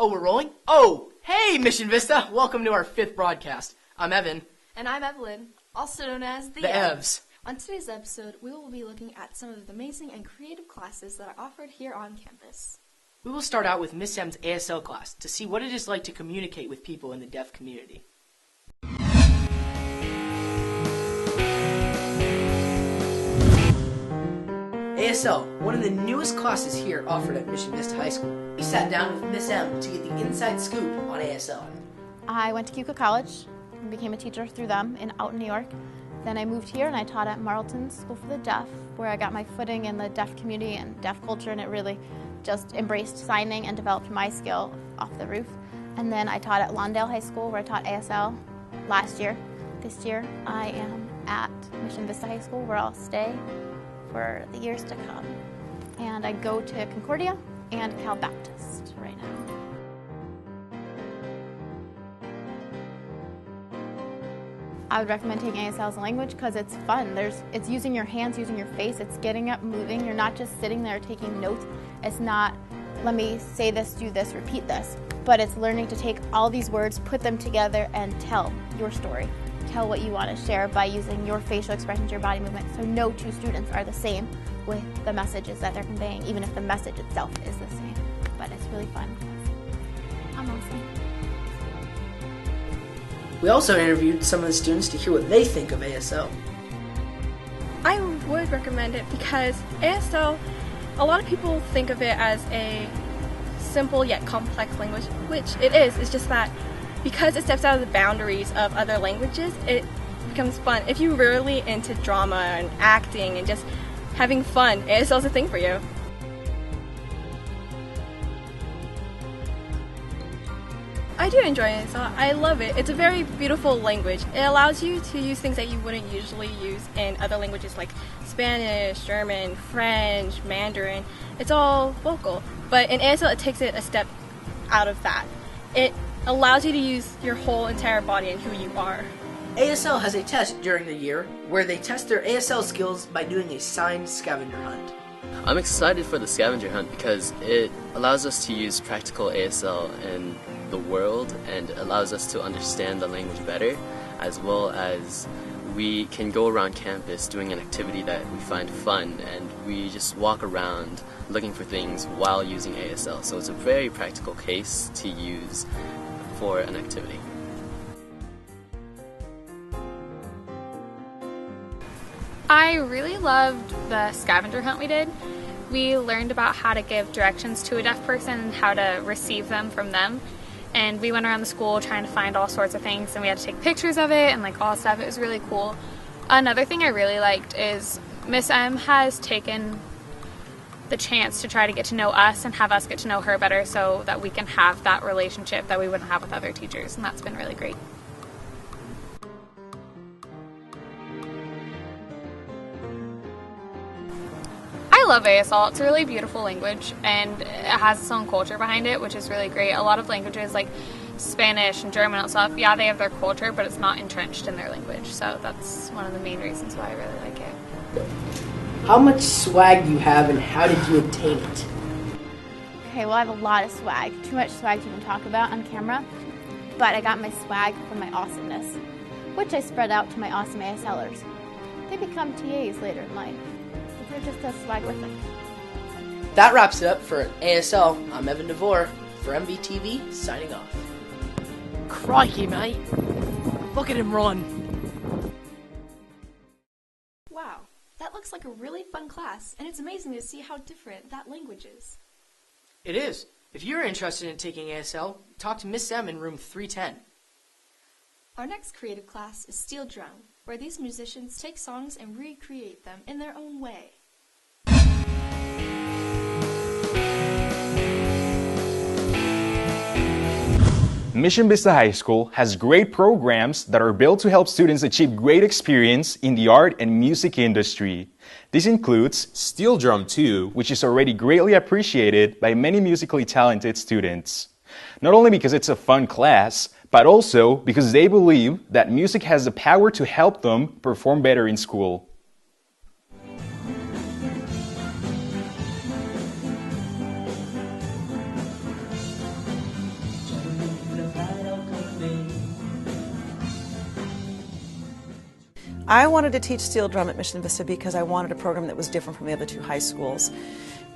Oh, we're rolling? Oh, hey, Mission Vista. Welcome to our 5th broadcast. I'm Evan. And I'm Evelyn, also known as The Evs. On today's episode, we will be looking at some of the amazing and creative classes that are offered here on campus. We will start out with Miss M's ASL class to see what it is like to communicate with people in the deaf community. ASL, one of the newest classes here offered at Mission Vista High School. We sat down with Miss M to get the inside scoop on ASL. I went to Keuka College and became a teacher through them out in New York. Then I moved here and I taught at Marlton School for the Deaf, where I got my footing in the deaf community and deaf culture, and it really just embraced signing and developed my skill off the roof. And then I taught at Lawndale High School, where I taught ASL last year. This year I am at Mission Vista High School, where I'll stay for the years to come. And I go to Concordia and Cal Baptist right now. I would recommend taking ASL as a language because it's fun. It's using your hands, using your face, it's getting up, moving. You're not just sitting there taking notes. It's not, let me say this, do this, repeat this. But it's learning to take all these words, put them together, and tell your story. Tell what you want to share by using your facial expressions, your body movement. So no two students are the same with the messages that they're conveying, even if the message itself is the same. But it's really fun. I'm awesome. We also interviewed some of the students to hear what they think of ASL. I would recommend it because ASL, a lot of people think of it as a simple yet complex language, which it is. It's just that because it steps out of the boundaries of other languages, it becomes fun. If you're really into drama and acting and just having fun, ASL is a thing for you. I do enjoy ASL. I love it. It's a very beautiful language. It allows you to use things that you wouldn't usually use in other languages like Spanish, German, French, Mandarin. It's all vocal. But in ASL, it takes it a step out of that. It allows you to use your whole entire body and who you are. ASL has a test during the year where they test their ASL skills by doing a signed scavenger hunt. I'm excited for the scavenger hunt because it allows us to use practical ASL in the world and allows us to understand the language better, as well as we can go around campus doing an activity that we find fun, and we just walk around looking for things while using ASL. So it's a very practical case to use for an activity. I really loved the scavenger hunt we did. We learned about how to give directions to a deaf person and how to receive them from them. And we went around the school trying to find all sorts of things, and we had to take pictures of it and all stuff. It was really cool. Another thing I really liked is Miss M has taken the chance to try to get to know us and have us get to know her better so that we can have that relationship that we wouldn't have with other teachers, and that's been really great. I love ASL. It's a really beautiful language, and it has its own culture behind it, which is really great. A lot of languages like Spanish and German and stuff, yeah, they have their culture, but it's not entrenched in their language, so that's one of the main reasons why I really like it. How much swag do you have and how did you obtain it? Okay, well I have a lot of swag. Too much swag to even talk about on camera. But I got my swag from my awesomeness, which I spread out to my awesome ASLers. They become TAs later in life. They're just as swagrific. That wraps it up for ASL. I'm Evan DeVore for MVTV, signing off. Crikey, mate. Look at him run. Wow, that looks like a really fun class, and it's amazing to see how different that language is. It is. If you're interested in taking ASL, talk to Miss M in room 310. Our next creative class is steel drum, where these musicians take songs and recreate them in their own way. Mission Vista High School has great programs that are built to help students achieve great experience in the art and music industry. This includes Steel Drum 2, which is already greatly appreciated by many musically talented students. Not only because it's a fun class, but also because they believe that music has the power to help them perform better in school. I wanted to teach steel drum at Mission Vista because I wanted a program that was different from the other two high schools.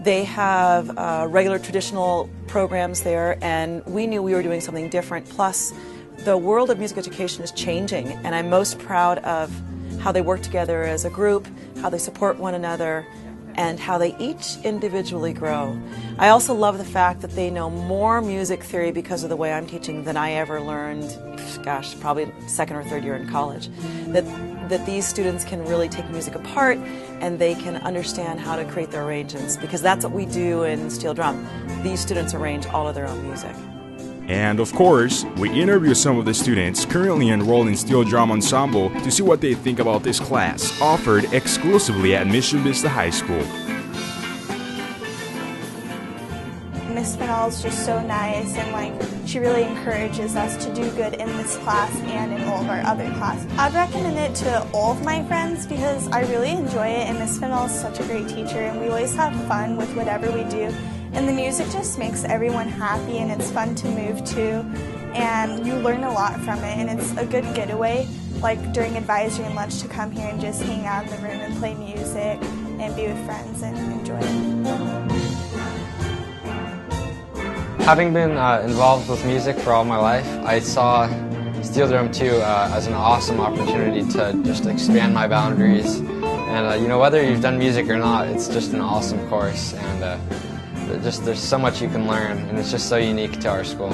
They have regular traditional programs there, and we knew we were doing something different. Plus, the world of music education is changing, and I'm most proud of how they work together as a group, how they support one another, and how they each individually grow. I also love the fact that they know more music theory because of the way I'm teaching than I ever learned, gosh, probably second or third year in college. That these students can really take music apart and they can understand how to create their arrangements, because that's what we do in steel drum. These students arrange all of their own music. And of course, we interview some of the students currently enrolled in Steel Drum Ensemble to see what they think about this class, offered exclusively at Mission Vista High School. Miss Fennell is just so nice, and she really encourages us to do good in this class and in all of our other classes. I'd recommend it to all of my friends because I really enjoy it, and Miss Fennell is such a great teacher, and we always have fun with whatever we do. And the music just makes everyone happy, and it's fun to move to, and you learn a lot from it, and it's a good getaway, like during advisory and lunch, to come here and just hang out in the room and play music and be with friends and enjoy it. Having been involved with music for all my life, I saw Steel Drum 2 as an awesome opportunity to just expand my boundaries. And whether you've done music or not, it's just an awesome course, and there's so much you can learn, and it's just so unique to our school.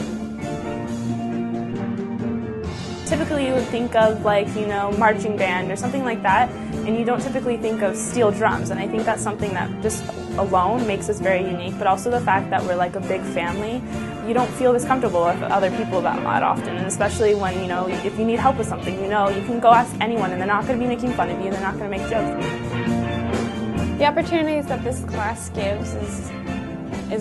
Typically you would think of marching band or something like that, and you don't typically think of steel drums, and I think that's something that just alone makes us very unique, but also the fact that we're like a big family. You don't feel this comfortable with other people that often, and especially when, if you need help with something, you can go ask anyone and they're not going to be making fun of you, they're not going to make jokes. The opportunities that this class gives is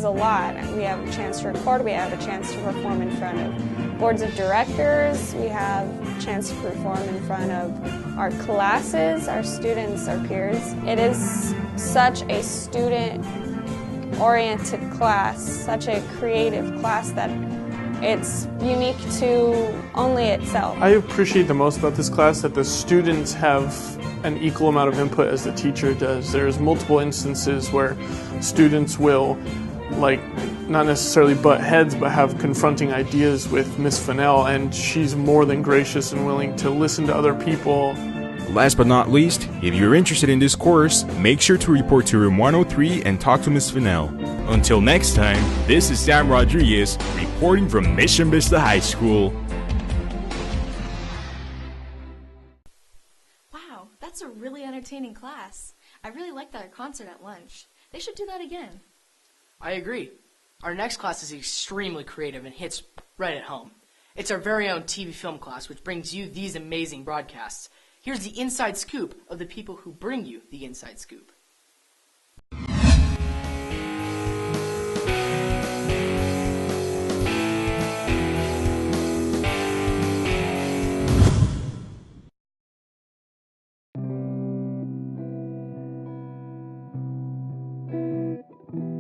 a lot. We have a chance to record, we have a chance to perform in front of boards of directors, we have a chance to perform in front of our classes, our students, our peers. It is such a student-oriented class, such a creative class that it's unique to only itself. I appreciate the most about this class that the students have an equal amount of input as the teacher does. There's multiple instances where students will not necessarily butt heads, but have confronting ideas with Miss Fennell, and she's more than gracious and willing to listen to other people. Last but not least, if you're interested in this course, make sure to report to room 103 and talk to Miss Fennell. Until next time, this is Sam Rodriguez reporting from Mission Vista High School. Wow, that's a really entertaining class. I really liked that concert at lunch. They should do that again. I agree. Our next class is extremely creative and hits right at home. It's our very own TV film class, which brings you these amazing broadcasts. Here's the inside scoop of the people who bring you the inside scoop.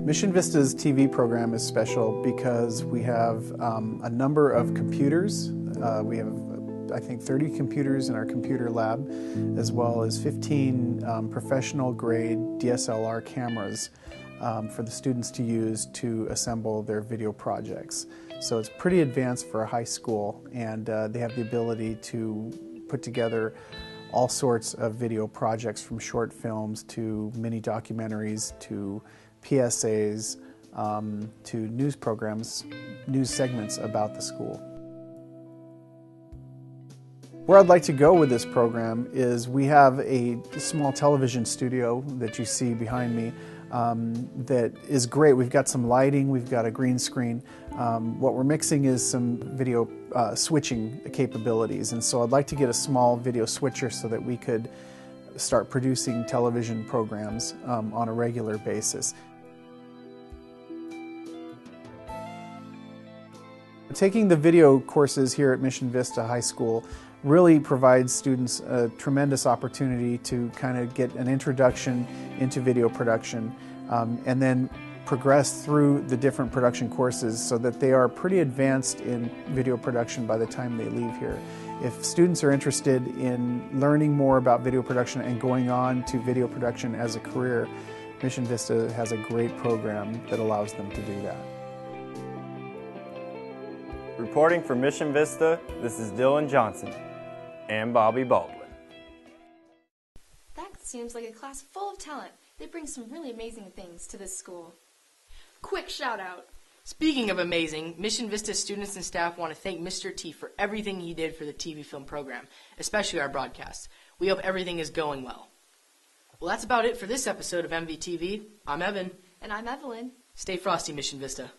Mission Vista's TV program is special because we have a number of computers. We have, I think, 30 computers in our computer lab, as well as 15 professional-grade DSLR cameras for the students to use to assemble their video projects. So it's pretty advanced for a high school, and they have the ability to put together all sorts of video projects, from short films to mini documentaries to PSAs to news programs, news segments about the school. Where I'd like to go with this program is we have a small television studio that you see behind me that is great. We've got some lighting, we've got a green screen. What we're mixing is some video switching capabilities, and so I'd like to get a small video switcher so that we could start producing television programs on a regular basis. Taking the video courses here at Mission Vista High School really provides students a tremendous opportunity to kind of get an introduction into video production, and then progress through the different production courses so that they are pretty advanced in video production by the time they leave here. If students are interested in learning more about video production and going on to video production as a career, Mission Vista has a great program that allows them to do that. Reporting for Mission Vista, this is Dylan Johnson and Bobby Baldwin. That seems like a class full of talent. They bring some really amazing things to this school. Quick shout out. Speaking of amazing, Mission Vista students and staff want to thank Mr. T for everything he did for the TV film program, especially our broadcast. We hope everything is going well. Well, that's about it for this episode of MVTV. I'm Evan. And I'm Evelyn. Stay frosty, Mission Vista.